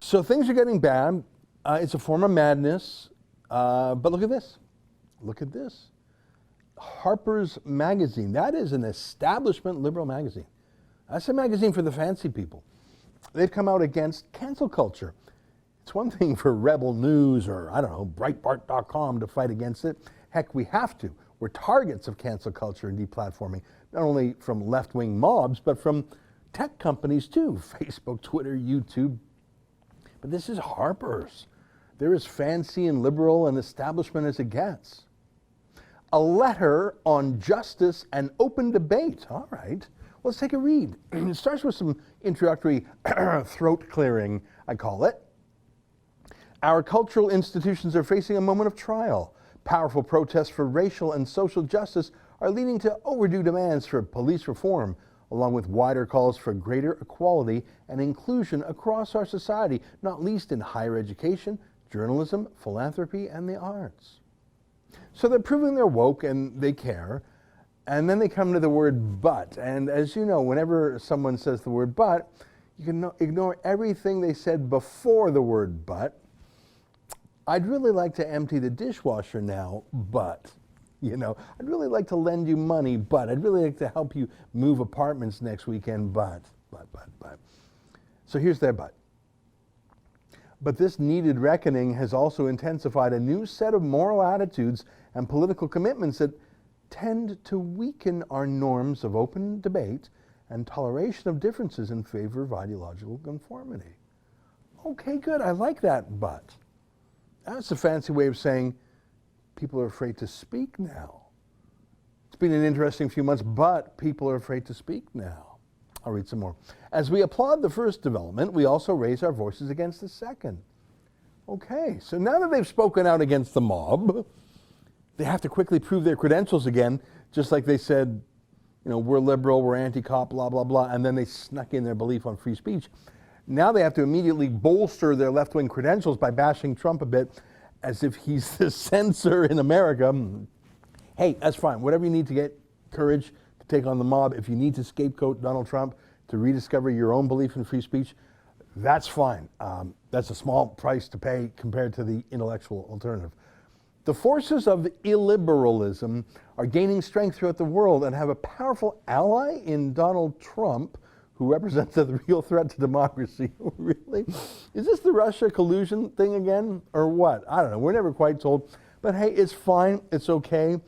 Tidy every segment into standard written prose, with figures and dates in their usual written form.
So things are getting bad. It's a form of madness. But look at this. Look at this. Harper's Magazine. That is an establishment liberal magazine. That's a magazine for the fancy people. They've come out against cancel culture. It's one thing for Rebel News or, I don't know, Breitbart.com to fight against it. Heck, we have to. We're targets of cancel culture and deplatforming, not only from left-wing mobs, but from tech companies too. Facebook, Twitter, YouTube. But this is Harper's. They're as fancy and liberal and establishment as it gets. A letter on justice and open debate. All right. Let's take a read. It starts with some introductory throat clearing, I call it. Our cultural institutions are facing a moment of trial. Powerful protests for racial and social justice are leading to overdue demands for police reform, along with wider calls for greater equality and inclusion across our society, not least in higher education, journalism, philanthropy, and the arts. So they're proving they're woke and they care. And then they come to the word but. And as you know, whenever someone says the word but, you can ignore everything they said before the word but. I'd really like to empty the dishwasher now, but. You know, I'd really like to lend you money, but. I'd really like to help you move apartments next weekend, but. So here's their but. But this needed reckoning has also intensified a new set of moral attitudes and political commitments that tend to weaken our norms of open debate and toleration of differences in favor of ideological conformity. Okay, good, I like that, but. That's a fancy way of saying people are afraid to speak now. It's been an interesting few months, but people are afraid to speak now. I'll read some more. As we applaud the first development, we also raise our voices against the second. Okay, so now that they've spoken out against the mob, they have to quickly prove their credentials again, just like they said, you know, we're liberal, we're anti-cop, blah, blah, blah, and then they snuck in their belief on free speech. Now they have to immediately bolster their left-wing credentials by bashing Trump a bit, as if he's the censor in America. Hey, that's fine. Whatever you need to get courage to take on the mob, if you need to scapegoat Donald Trump to rediscover your own belief in free speech, that's fine. That's a small price to pay compared to the intellectual alternative. The forces of illiberalism are gaining strength throughout the world and have a powerful ally in Donald Trump, who represents the real threat to democracy. Really? Is this the Russia collusion thing again, or what? I don't know. We're never quite told. But hey, it's fine. It's okay.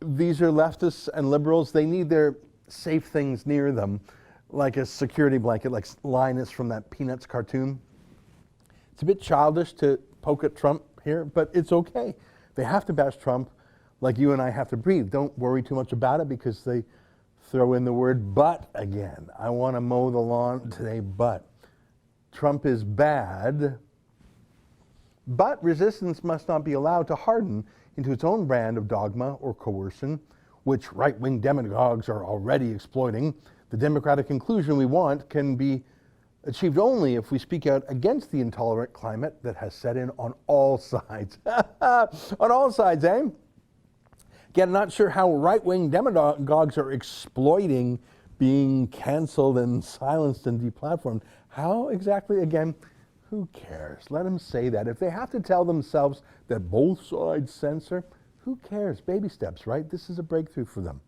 These are leftists and liberals. They need their safe things near them, like a security blanket, like Linus from that Peanuts cartoon. It's a bit childish to poke at Trump here, but it's okay. They have to bash Trump like you and I have to breathe. Don't worry too much about it because they throw in the word but again. I want to mow the lawn today, but. Trump is bad, but resistance must not be allowed to harden into its own brand of dogma or coercion, which right-wing demagogues are already exploiting. The democratic conclusion we want can be achieved only if we speak out against the intolerant climate that has set in on all sides. On all sides, eh? Again, not sure how right-wing demagogues are exploiting being canceled and silenced and deplatformed. How exactly? Again, who cares? Let them say that. If they have to tell themselves that both sides censor, who cares? Baby steps, right? This is a breakthrough for them.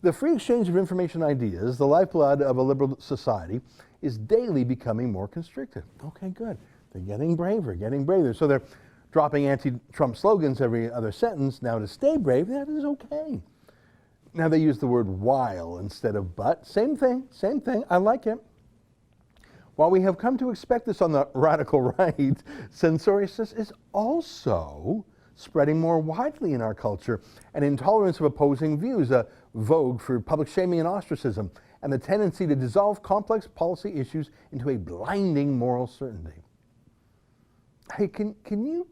The free exchange of information and ideas, the lifeblood of a liberal society, is daily becoming more constricted. Okay, good. They're getting braver, getting braver. So they're dropping anti-Trump slogans every other sentence. Now to stay brave, that is okay. Now they use the word while instead of but. Same thing, same thing. I like it. While we have come to expect this on the radical right, censoriousness is also spreading more widely in our culture, and intolerance of opposing views, a vogue for public shaming and ostracism, and the tendency to dissolve complex policy issues into a blinding moral certainty. Hey, can you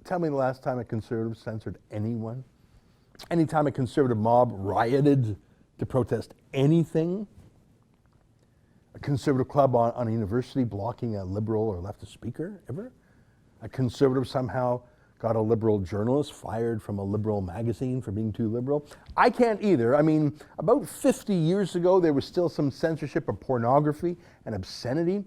tell me the last time a conservative censored anyone? Anytime a conservative mob rioted to protest anything? A conservative club on a university blocking a liberal or leftist speaker, ever? A conservative somehow got a liberal journalist fired from a liberal magazine for being too liberal? I can't either. I mean, about 50 years ago, there was still some censorship of pornography and obscenity.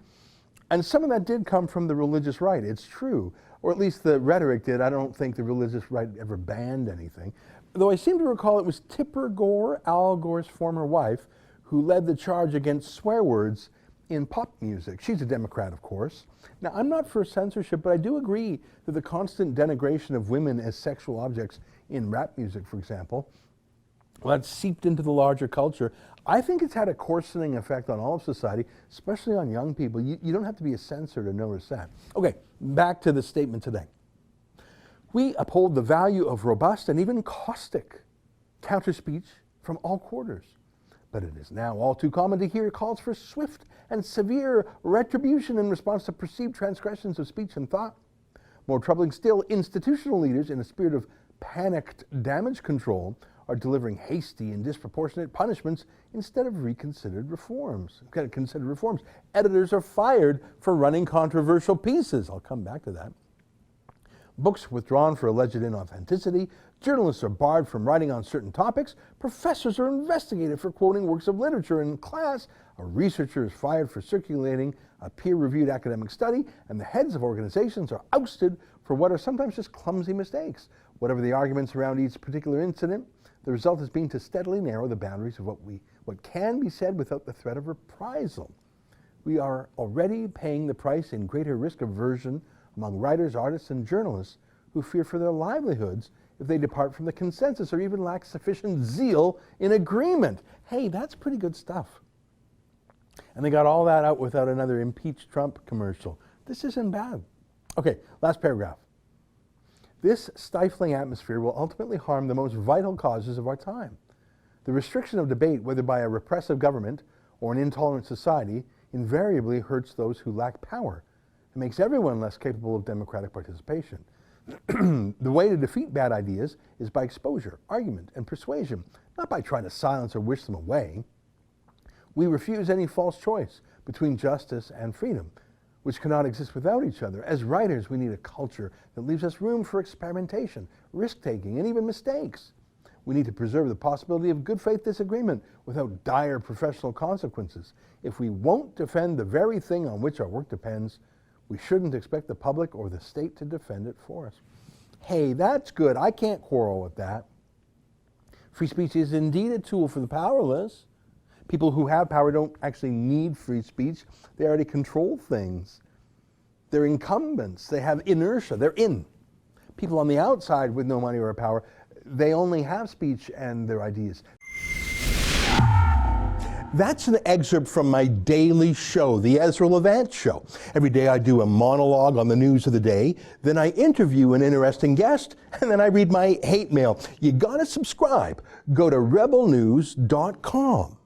And some of that did come from the religious right, it's true. Or at least the rhetoric did. I don't think the religious right ever banned anything. Though I seem to recall it was Tipper Gore, Al Gore's former wife, who led the charge against swear words in pop music. She's a Democrat, of course. Now, I'm not for censorship, but I do agree that the constant denigration of women as sexual objects in rap music, for example, well, that's seeped into the larger culture. I think it's had a coarsening effect on all of society, especially on young people. You don't have to be a censor to notice that. Okay, back to the statement today. We uphold the value of robust and even caustic counter-speech from all quarters. But it is now all too common to hear calls for swift and severe retribution in response to perceived transgressions of speech and thought. More troubling still, institutional leaders, in a spirit of panicked damage control, are delivering hasty and disproportionate punishments instead of considered reforms. Editors are fired for running controversial pieces. I'll come back to that. Books withdrawn for alleged inauthenticity. Journalists are barred from writing on certain topics. Professors are investigated for quoting works of literature in class. A researcher is fired for circulating a peer-reviewed academic study. And the heads of organizations are ousted for what are sometimes just clumsy mistakes. Whatever the arguments around each particular incident, the result has been to steadily narrow the boundaries of what can be said without the threat of reprisal. We are already paying the price in greater risk aversion among writers, artists, and journalists who fear for their livelihoods if they depart from the consensus or even lack sufficient zeal in agreement. Hey, that's pretty good stuff. And they got all that out without another impeach Trump commercial. This isn't bad. Okay, last paragraph. This stifling atmosphere will ultimately harm the most vital causes of our time. The restriction of debate, whether by a repressive government or an intolerant society, invariably hurts those who lack power. It makes everyone less capable of democratic participation. The way to defeat bad ideas is by exposure, argument, and persuasion, not by trying to silence or wish them away. We refuse any false choice between justice and freedom, which cannot exist without each other. As writers, we need a culture that leaves us room for experimentation, risk-taking, and even mistakes. We need to preserve the possibility of good faith disagreement without dire professional consequences. If we won't defend the very thing on which our work depends, we shouldn't expect the public or the state to defend it for us. Hey, that's good. I can't quarrel with that. Free speech is indeed a tool for the powerless. People who have power don't actually need free speech. They already control things. They're incumbents. They have inertia. They're in. People on the outside with no money or power, they only have speech and their ideas. That's an excerpt from my daily show, the Ezra Levant Show. Every day I do a monologue on the news of the day, then I interview an interesting guest, and then I read my hate mail. You gotta subscribe. Go to rebelnews.com.